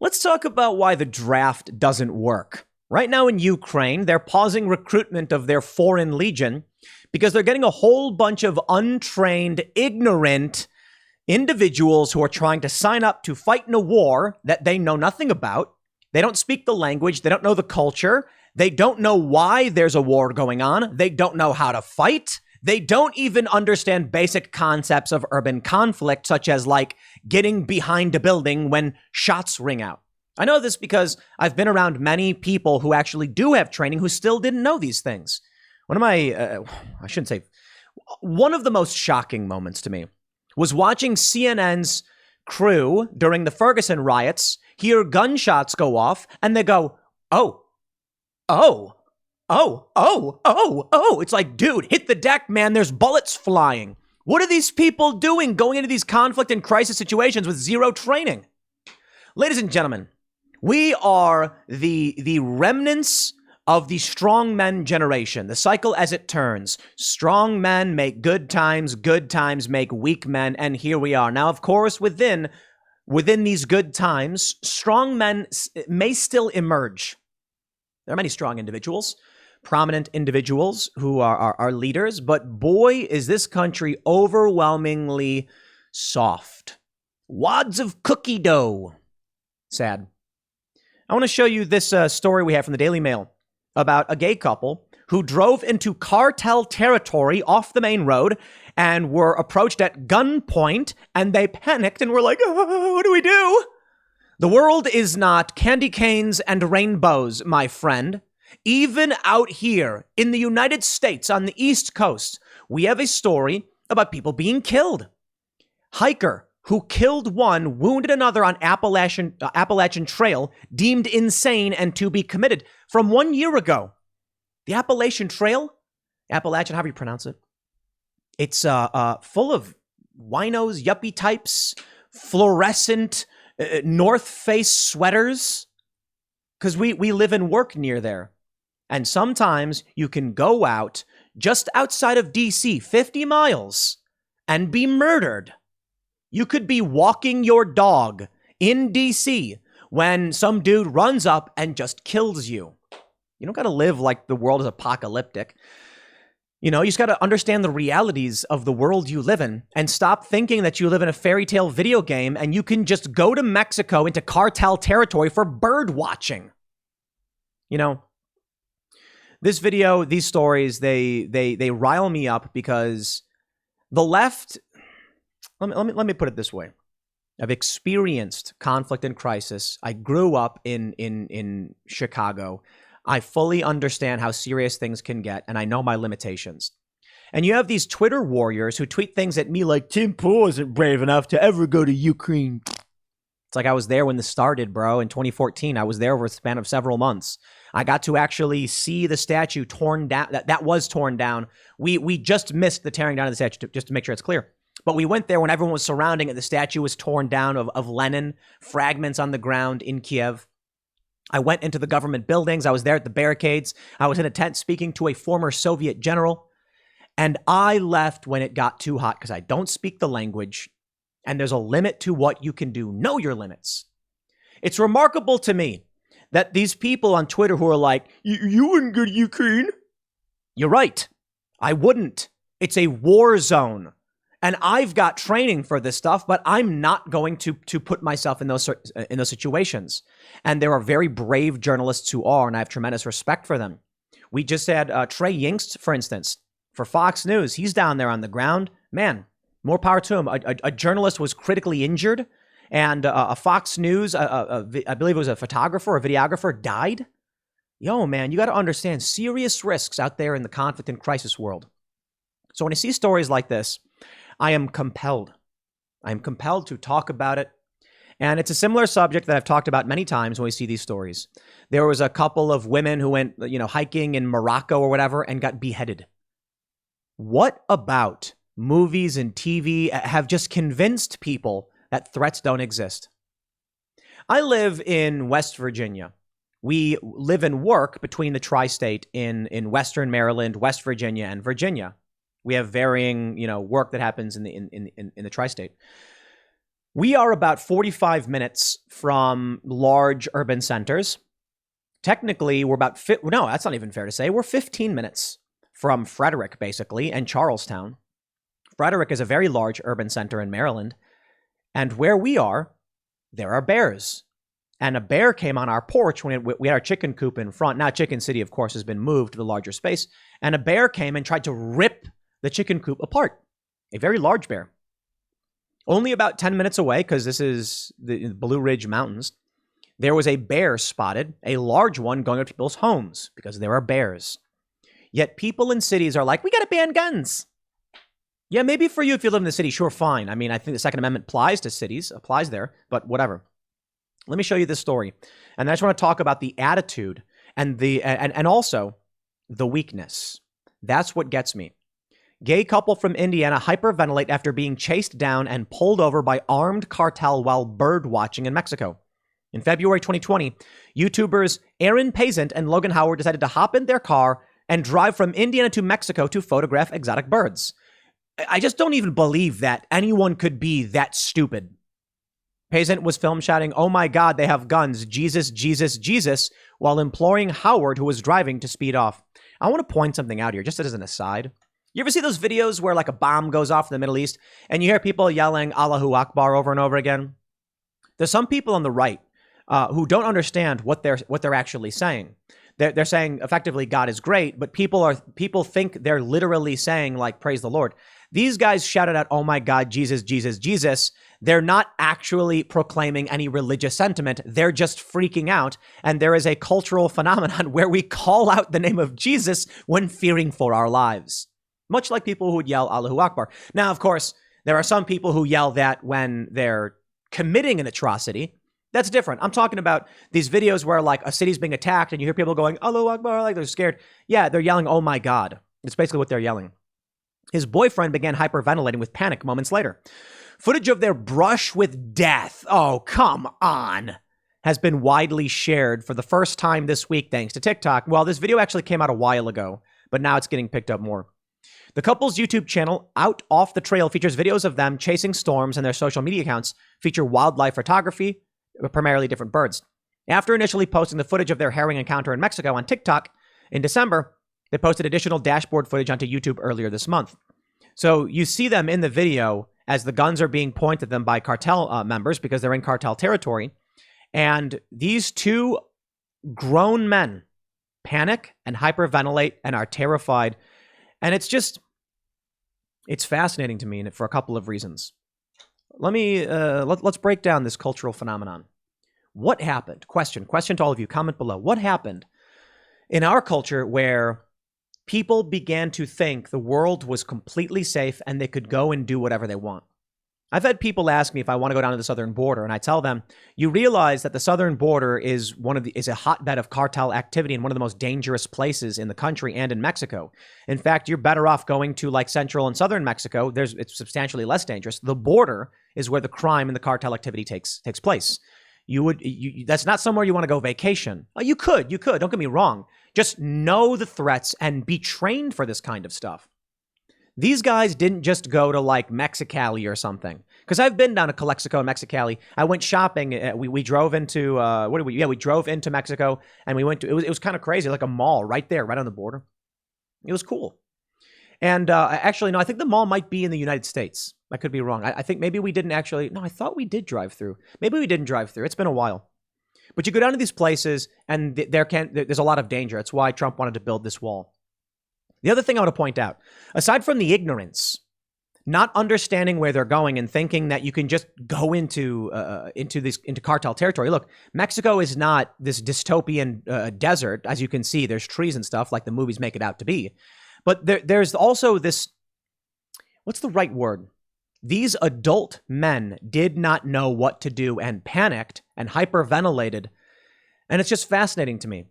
Let's talk about why the draft doesn't work. Right now in Ukraine, they're pausing recruitment of their foreign legion because they're getting a whole bunch of untrained, ignorant individuals who are trying to sign up to fight in a war that they know nothing about. They don't speak the language. They don't know the culture. They don't know why there's a war going on. They don't know how to fight. They don't even understand basic concepts of urban conflict, such as like getting behind a building when shots ring out. I know this because I've been around many people who actually do have training who still didn't know these things. One of the most shocking moments to me was watching CNN's crew during the Ferguson riots hear gunshots go off and they go, oh. It's like, dude, hit the deck, man. There's bullets flying. What are these people doing going into these conflict and crisis situations with zero training? Ladies and gentlemen, we are the remnants of the strong men generation, the cycle as it turns. Strong men make good times make weak men, and here we are. Now, of course, within these good times, strong men may still emerge. There are many strong individuals, prominent individuals who are leaders, but boy, is this country overwhelmingly soft. Wads of cookie dough. Sad. I want to show you this story we have from the Daily Mail about a gay couple who drove into Cartel Territory off the main road and were approached at gunpoint, and they panicked and were like, oh, what do we do? The world is not candy canes and rainbows, my friend. Even out here in the United States on the East Coast, we have a story about people being killed. Hiker who killed one, wounded another on Appalachian Trail, deemed insane and to be committed from 1 year ago. The Appalachian Trail, Appalachian, however you pronounce it, it's full of winos, yuppie types, fluorescent North Face sweaters, because we live and work near there. And sometimes you can go out just outside of DC, 50 miles, and be murdered. You could be walking your dog in DC when some dude runs up and just kills you. You don't got to live like the world is apocalyptic. You know, you just got to understand the realities of the world you live in and stop thinking that you live in a fairy tale video game and you can just go to Mexico into cartel territory for bird watching. You know, this video, these stories, they rile me up because the left, let me put it this way. I've experienced conflict and crisis. I grew up in Chicago. I fully understand how serious things can get, and I know my limitations. And you have these Twitter warriors who tweet things at me like, Tim Pool isn't brave enough to ever go to Ukraine. It's like I was there when this started, bro. In 2014, I was there over a span of several months. I got to actually see the statue torn down. That was torn down. We just missed the tearing down of the statue, just to make sure it's clear. But we went there when everyone was surrounding it. The statue was torn down of Lenin, fragments on the ground in Kiev. I went into the government buildings. I was there at the barricades. I was in a tent speaking to a former Soviet general. And I left when it got too hot because I don't speak the language. And there's a limit to what you can do. Know your limits. It's remarkable to me that these people on Twitter who are like, you wouldn't go to Ukraine. You're right. I wouldn't. It's a war zone. And I've got training for this stuff, but I'm not going to put myself in those situations. And there are very brave journalists who are, and I have tremendous respect for them. We just had Trey Yingst, for instance, for Fox News. He's down there on the ground. Man, more power to him. A journalist was critically injured, and a Fox News, I believe it was a photographer or videographer, died. Yo, man, you got to understand serious risks out there in the conflict and crisis world. So when I see stories like this, I am compelled. I am compelled to talk about it. And it's a similar subject that I've talked about many times when we see these stories. There was a couple of women who went, hiking in Morocco or whatever and got beheaded. What about movies and TV have just convinced people that threats don't exist? I live in West Virginia. We live and work between the tri-state in Western Maryland, West Virginia, and Virginia. We have varying, work that happens in the tri-state. We are about 45 minutes from large urban centers. Technically, we're about, no, that's not even fair to say. We're 15 minutes from Frederick, basically, and Charlestown. Frederick is a very large urban center in Maryland. And where we are, there are bears. And a bear came on our porch when we had our chicken coop in front. Now, Chicken City, of course, has been moved to the larger space. And a bear came and tried to rip the chicken coop apart. A very large bear. Only about 10 minutes away, because this is the Blue Ridge Mountains, there was a bear spotted, a large one going up to people's homes, because there are bears. Yet people in cities are like, we got to ban guns. Yeah, maybe for you if you live in the city, sure, fine. I mean, I think the Second Amendment applies to cities, applies there, but whatever. Let me show you this story. And I just want to talk about the attitude and and also the weakness. That's what gets me. Gay couple from Indiana hyperventilate after being chased down and pulled over by armed cartel while bird watching in Mexico. In February 2020, YouTubers Aaron Pazant and Logan Howard decided to hop in their car and drive from Indiana to Mexico to photograph exotic birds. I just don't even believe that anyone could be that stupid. Pazant was filmed shouting, "Oh my God, they have guns, Jesus, Jesus, Jesus," while imploring Howard, who was driving, to speed off. I want to point something out here, just as an aside. You ever see those videos where like a bomb goes off in the Middle East and you hear people yelling Allahu Akbar over and over again? There's some people on the right who don't understand what they're actually saying. They're saying effectively God is great, but people think they're literally saying like praise the Lord. These guys shouted out, "Oh my God, Jesus, Jesus, Jesus." They're not actually proclaiming any religious sentiment. They're just freaking out. And there is a cultural phenomenon where we call out the name of Jesus when fearing for our lives. Much like people who would yell Allahu Akbar. Now, of course, there are some people who yell that when they're committing an atrocity. That's different. I'm talking about these videos where like a city's being attacked and you hear people going Allahu Akbar, like they're scared. Yeah, they're yelling, "Oh my God." It's basically what they're yelling. His boyfriend began hyperventilating with panic moments later. Footage of their brush with death, oh, come on, has been widely shared for the first time this week thanks to TikTok. Well, this video actually came out a while ago, but now it's getting picked up more. The couple's YouTube channel, Out Off the Trail, features videos of them chasing storms, and their social media accounts feature wildlife photography, primarily different birds. After initially posting the footage of their harrowing encounter in Mexico on TikTok in December, they posted additional dashboard footage onto YouTube earlier this month. So you see them in the video as the guns are being pointed at them by cartel members because they're in cartel territory. And these two grown men panic and hyperventilate and are terrified. And it's fascinating to me for a couple of reasons. Let's break down this cultural phenomenon. What happened? Question to all of you. Comment below. What happened in our culture where people began to think the world was completely safe and they could go and do whatever they want? I've had people ask me if I want to go down to the southern border, and I tell them, you realize that the southern border is a hotbed of cartel activity and one of the most dangerous places in the country and in Mexico. In fact, you're better off going to like central and southern Mexico. It's substantially less dangerous. The border is where the crime and the cartel activity takes place. That's not somewhere you want to go vacation. You could. Don't get me wrong. Just know the threats and be trained for this kind of stuff. These guys didn't just go to like Mexicali or something. Because I've been down to Calexico and Mexicali. I went shopping. We drove into we drove into Mexico and we went to it was kind of crazy, like a mall right there, right on the border. It was cool. And actually, no, I think the mall might be in the United States. I could be wrong. I think maybe we didn't actually. No, I thought we did drive through. Maybe we didn't drive through. It's been a while. But you go down to these places and there's a lot of danger. That's why Trump wanted to build this wall. The other thing I want to point out, aside from the ignorance, not understanding where they're going and thinking that you can just go into cartel territory. Look, Mexico is not this dystopian desert. As you can see, there's trees and stuff like the movies make it out to be. But there's also this, what's the right word? These adult men did not know what to do and panicked and hyperventilated. And it's just fascinating to me.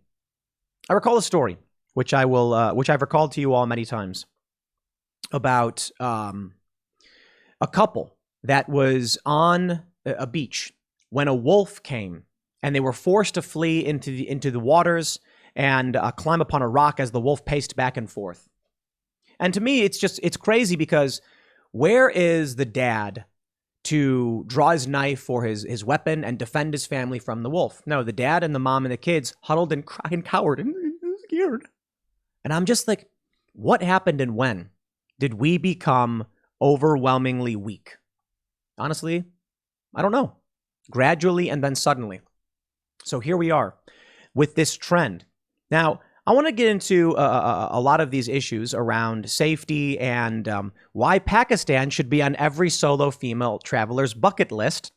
I recall a story, which I've recalled to you all many times, about a couple that was on a beach when a wolf came and they were forced to flee into the waters and climb upon a rock as the wolf paced back and forth. And to me, it's crazy because where is the dad to draw his knife or his weapon and defend his family from the wolf. No, the dad and the mom and the kids huddled and cried and cowered and scared. And I'm just like, what happened and when did we become overwhelmingly weak? Honestly, I don't know. Gradually and then suddenly. So here we are with this trend. Now, I want to get into a lot of these issues around safety and why Pakistan should be on every solo female traveler's bucket list.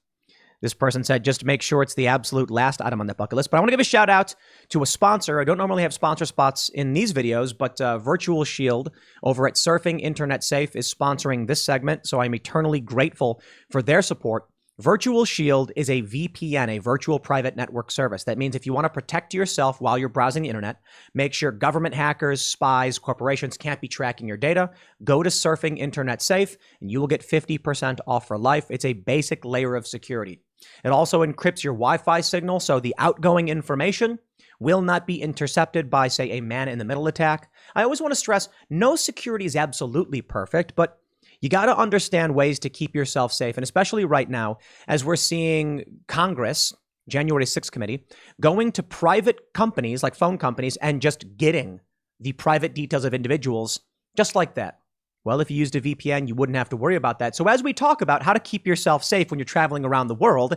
This person said, just to make sure it's the absolute last item on the bucket list. But I want to give a shout out to a sponsor. I don't normally have sponsor spots in these videos, but Virtual Shield over at Surfing Internet Safe is sponsoring this segment. So I'm eternally grateful for their support. Virtual Shield is a VPN, a virtual private network service. That means if you want to protect yourself while you're browsing the internet, make sure government hackers, spies, corporations can't be tracking your data, go to Surfing Internet Safe and you will get 50% off for life. It's a basic layer of security. It also encrypts your Wi-Fi signal, so the outgoing information will not be intercepted by, say, a man-in-the-middle attack. I always want to stress, no security is absolutely perfect, but you got to understand ways to keep yourself safe. And especially right now, as we're seeing Congress, January 6th committee, going to private companies like phone companies and just getting the private details of individuals just like that. Well, if you used a VPN, you wouldn't have to worry about that. So as we talk about how to keep yourself safe when you're traveling around the world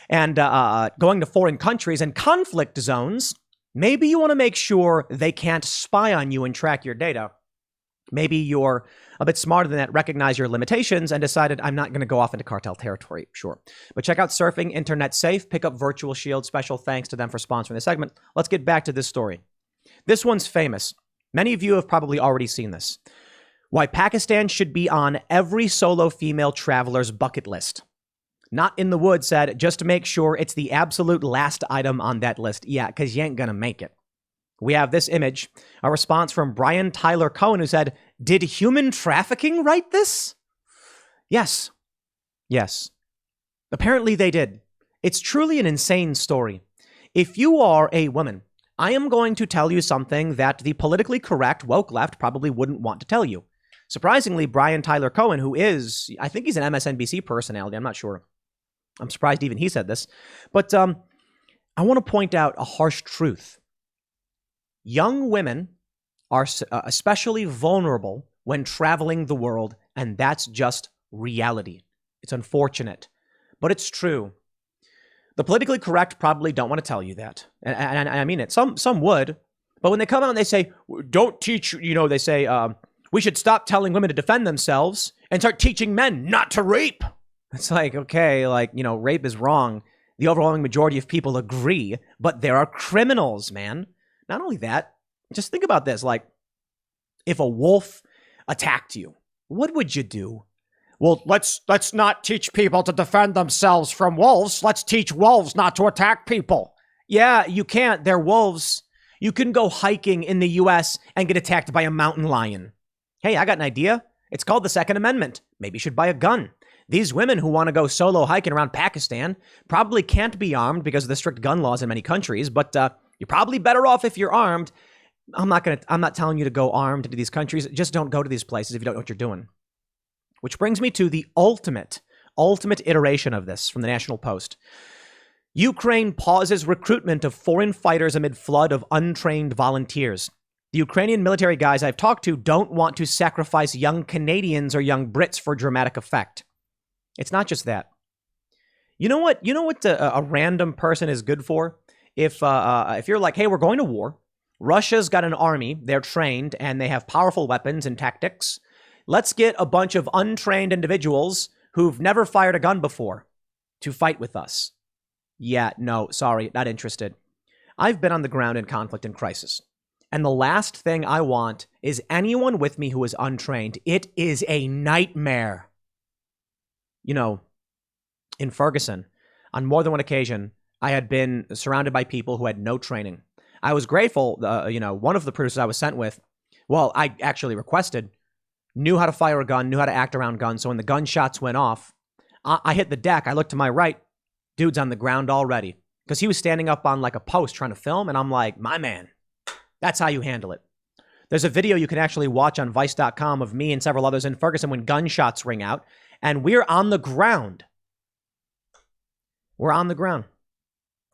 and going to foreign countries and conflict zones, maybe you want to make sure they can't spy on you and track your data. Maybe you're a bit smarter than that, recognize your limitations, and decided I'm not going to go off into cartel territory. Sure. But check out Surfing Internet Safe. Pick up Virtual Shield. Special thanks to them for sponsoring the segment. Let's get back to this story. This one's famous. Many of you have probably already seen this. Why Pakistan should be on every solo female traveler's bucket list. Not in the Woods said, just to make sure it's the absolute last item on that list. Yeah, because you ain't going to make it. We have this image, a response from Brian Tyler Cohen, who said, did human trafficking write this? Yes. Yes. Apparently they did. It's truly an insane story. If you are a woman, I am going to tell you something that the politically correct woke left probably wouldn't want to tell you. Surprisingly, Brian Tyler Cohen, who is, I think he's an MSNBC personality, I'm not sure. I'm surprised even he said this. But I want to point out a harsh truth. Young women are especially vulnerable when traveling the world, and that's just reality. It's unfortunate, but it's true. The politically correct probably don't want to tell you that, and I mean it. Some would, but when they come out and they say, don't teach, they say, we should stop telling women to defend themselves and start teaching men not to rape. It's like, okay, rape is wrong. The overwhelming majority of people agree, but there are criminals, man. Not only that, just think about this. Like, if a wolf attacked you, what would you do? Well, let's not teach people to defend themselves from wolves. Let's teach wolves not to attack people. Yeah, you can't. They're wolves. You can go hiking in the U.S. and get attacked by a mountain lion. Hey, I got an idea. It's called the Second Amendment. Maybe you should buy a gun. These women who want to go solo hiking around Pakistan probably can't be armed because of the strict gun laws in many countries, but you're probably better off if you're armed. I'm not telling you to go armed into these countries. Just don't go to these places if you don't know what you're doing. Which brings me to the ultimate iteration of this from the National Post. Ukraine pauses recruitment of foreign fighters amid flood of untrained volunteers. The Ukrainian military guys I've talked to don't want to sacrifice young Canadians or young Brits for dramatic effect. It's not just that. You know what a random person is good for? If you're like, hey, we're going to war. Russia's got an army. They're trained and they have powerful weapons and tactics. Let's get a bunch of untrained individuals who've never fired a gun before to fight with us. Yeah, no, sorry, not interested. I've been on the ground in conflict and crisis. And the last thing I want is anyone with me who is untrained. It is a nightmare. In Ferguson, on more than one occasion, I had been surrounded by people who had no training. I was grateful, one of the producers I was sent with, well, I actually requested, knew how to fire a gun, knew how to act around guns. So when the gunshots went off, I hit the deck. I looked to my right. Dude's on the ground already. Because he was standing up on like a post trying to film. And I'm like, my man, that's how you handle it. There's a video you can actually watch on Vice.com of me and several others in Ferguson when gunshots ring out. And we're on the ground. We're on the ground.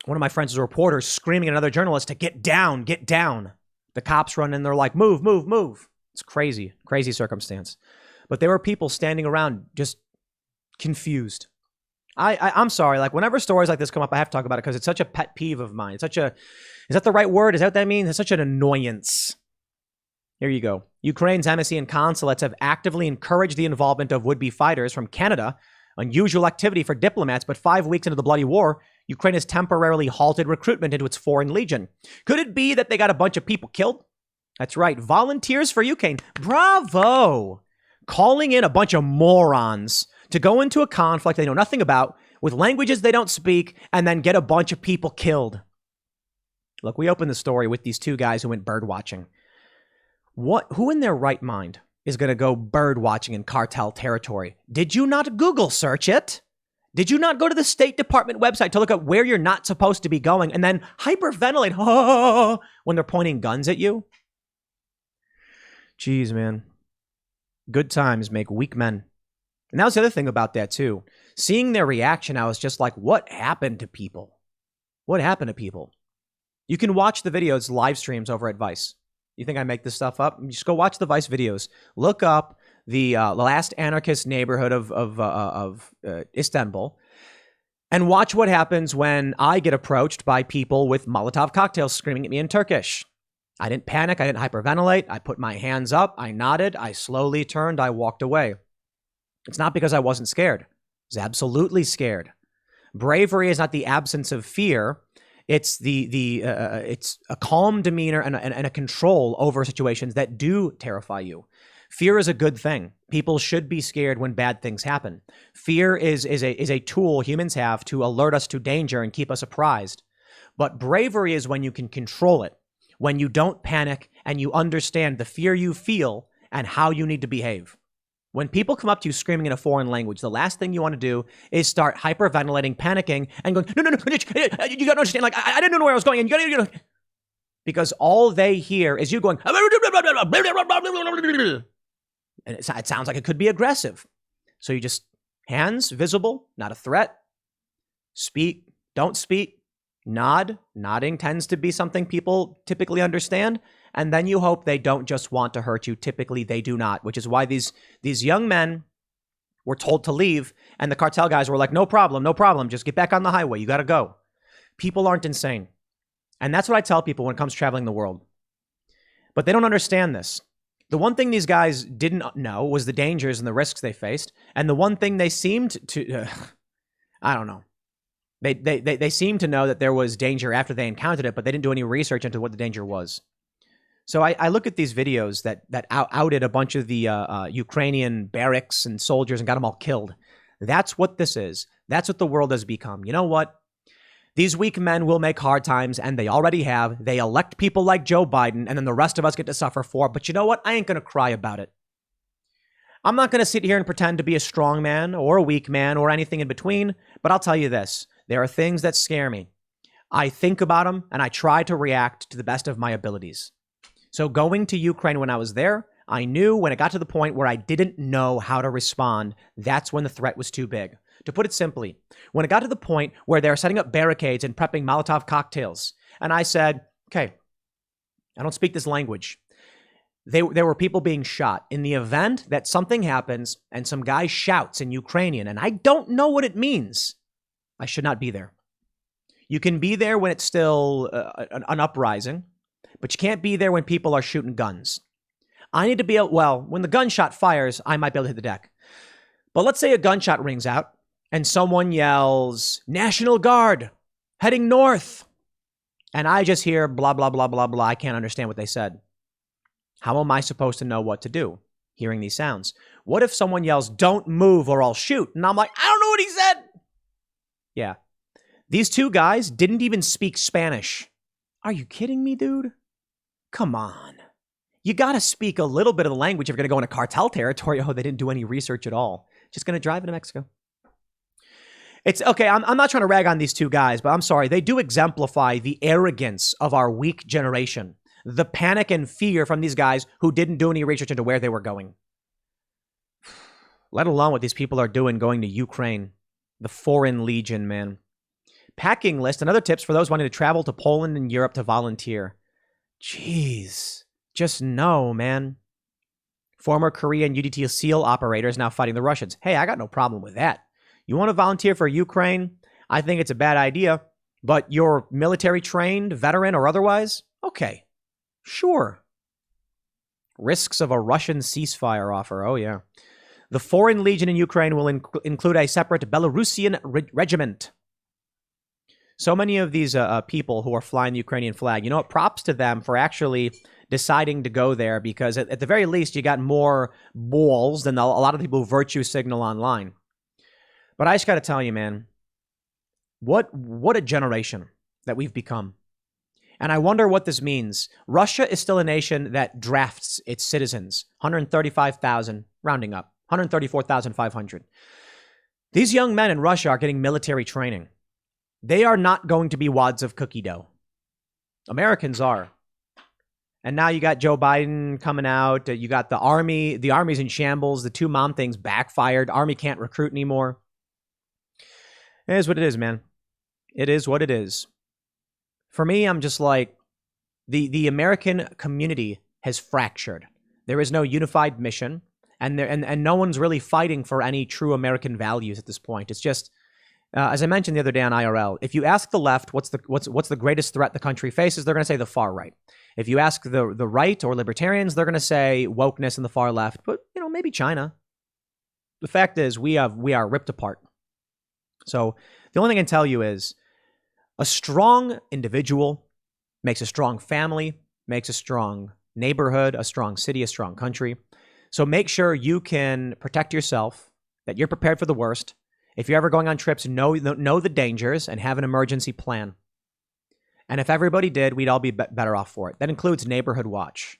One of my friends is a reporter screaming at another journalist to get down, get down. The cops run in, they're like, move, move, move. It's crazy, crazy circumstance. But there were people standing around just confused. I'm sorry, like whenever stories like this come up, I have to talk about it because it's such a pet peeve of mine. It's such a, is that the right word? Is that what that means? It's such an annoyance. Here you go. Ukraine's embassy and consulates have actively encouraged the involvement of would-be fighters from Canada. Unusual activity for diplomats, but 5 weeks into the bloody war, Ukraine has temporarily halted recruitment into its foreign legion. Could it be that they got a bunch of people killed? That's right. Volunteers for Ukraine. Bravo. Calling in a bunch of morons to go into a conflict they know nothing about with languages they don't speak and then get a bunch of people killed. Look, we opened the story with these two guys who went bird watching. Who in their right mind is going to go bird watching in cartel territory? Did you not Google search it? Did you not go to the State Department website to look at where you're not supposed to be going and then hyperventilate when they're pointing guns at you? Jeez, man. Good times make weak men. And that was the other thing about that, too. Seeing their reaction, I was just like, what happened to people? What happened to people? You can watch the videos, live streams over at Vice. You think I make this stuff up? Just go watch the Vice videos. Look up the last anarchist neighborhood of Istanbul and watch what happens when I get approached by people with Molotov cocktails screaming at me in Turkish. I didn't panic. I didn't hyperventilate. I put my hands up. I nodded. I slowly turned. I walked away. It's not because I wasn't scared. I was absolutely scared. Bravery is not the absence of fear. It's it's a calm demeanor and a control over situations that do terrify you. Fear is a good thing. People should be scared when bad things happen. Fear is a tool humans have to alert us to danger and keep us apprised. But bravery is when you can control it, when you don't panic and you understand the fear you feel and how you need to behave. When people come up to you screaming in a foreign language, the last thing you want to do is start hyperventilating, panicking, and going, no, you got to understand, like, I didn't know where I was going, and you got to, because all they hear is you going, and it sounds like it could be aggressive. So you just, hands visible, not a threat, speak, don't speak, nod. Nodding tends to be something people typically understand. And then you hope they don't just want to hurt you. Typically, they do not, which is why these young men were told to leave. And the cartel guys were like, no problem. Just get back on the highway. You got to go. People aren't insane. And that's what I tell people when it comes to traveling the world. But they don't understand this. The one thing these guys didn't know was the dangers and the risks they faced. And the one thing they seemed to, I don't know. They seemed to know that there was danger after they encountered it, but they didn't do any research into what the danger was. So I look at these videos that outed a bunch of the Ukrainian barracks and soldiers and got them all killed. That's what this is. That's what the world has become. You know what? These weak men will make hard times, and they already have. They elect people like Joe Biden, and then the rest of us get to suffer for it. But you know what? I ain't going to cry about it. I'm not going to sit here and pretend to be a strong man or a weak man or anything in between, but I'll tell you this. There are things that scare me. I think about them, and I try to react to the best of my abilities. So going to Ukraine when I was there, I knew when it got to the point where I didn't know how to respond, that's when the threat was too big. To put it simply, when it got to the point where they're setting up barricades and prepping Molotov cocktails, and I said, okay, I don't speak this language. There were people being shot. In the event that something happens and some guy shouts in Ukrainian, and I don't know what it means, I should not be there. You can be there when it's still an uprising, but you can't be there when people are shooting guns. I need to be able, well, when the gunshot fires, I might be able to hit the deck. But let's say a gunshot rings out and someone yells, National Guard, heading north. And I just hear blah, blah, blah, blah, blah. I can't understand what they said. How am I supposed to know what to do hearing these sounds? What if someone yells, don't move or I'll shoot? And I'm like, I don't know what he said. Yeah. These two guys didn't even speak Spanish. Are you kidding me, dude? Come on. You got to speak a little bit of the language if you're going to go into cartel territory. Oh, they didn't do any research at all. Just going to drive into Mexico. It's okay. I'm not trying to rag on these two guys, but I'm sorry. They do exemplify the arrogance of our weak generation. The panic and fear from these guys who didn't do any research into where they were going. let alone what these people are doing going to Ukraine. The Foreign Legion, man. Packing list and other tips for those wanting to travel to Poland and Europe to volunteer. Jeez. Just no, man. Former Korean UDT SEAL operators now fighting the Russians. Hey, I got no problem with that. You want to volunteer for Ukraine? I think it's a bad idea, but you're military trained, veteran or otherwise? Okay, sure. Risks of a Russian ceasefire offer. Oh, yeah. The Foreign Legion in Ukraine will include a separate Belarusian regiment. So many of these people who are flying the Ukrainian flag, you know what? Props to them for actually deciding to go there, because at the very least, you got more balls than a lot of people who virtue signal online. But I just got to tell you, man, what a generation that we've become. And I wonder what this means. Russia is still a nation that drafts its citizens. 135,000, rounding up, 134,500. These young men in Russia are getting military training. They are not going to be wads of cookie dough. Americans are. And now you got Joe Biden coming out. You got the army. The army's in shambles. The two mom things backfired. Army can't recruit anymore. It is what it is, man. It is what it is. For me, I'm just like, the American community has fractured. There is no unified mission, and no one's really fighting for any true American values at this point. It's just, as I mentioned the other day on IRL, if you ask the left what's the greatest threat the country faces, they're going to say the far right. If you ask the right or libertarians, they're going to say wokeness and the far left, but maybe China. The fact is, we are ripped apart. So the only thing I can tell you is, a strong individual makes a strong family, makes a strong neighborhood, a strong city, a strong country. So make sure you can protect yourself, that you're prepared for the worst. If you're ever going on trips, know the dangers and have an emergency plan. And if everybody did, we'd all be better off for it. That includes Neighborhood Watch.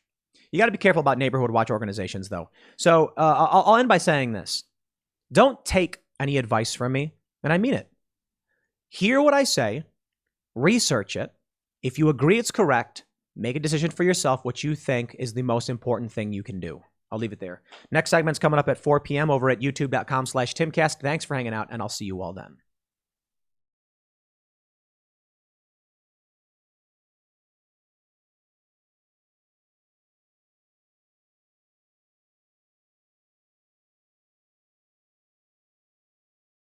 You got to be careful about Neighborhood Watch organizations, though. So I'll end by saying this. Don't take any advice from me, and I mean it. Hear what I say. Research it. If you agree it's correct, make a decision for yourself what you think is the most important thing you can do. I'll leave it there. Next segment's coming up at 4 p.m. over at youtube.com/Timcast. Thanks for hanging out, and I'll see you all then.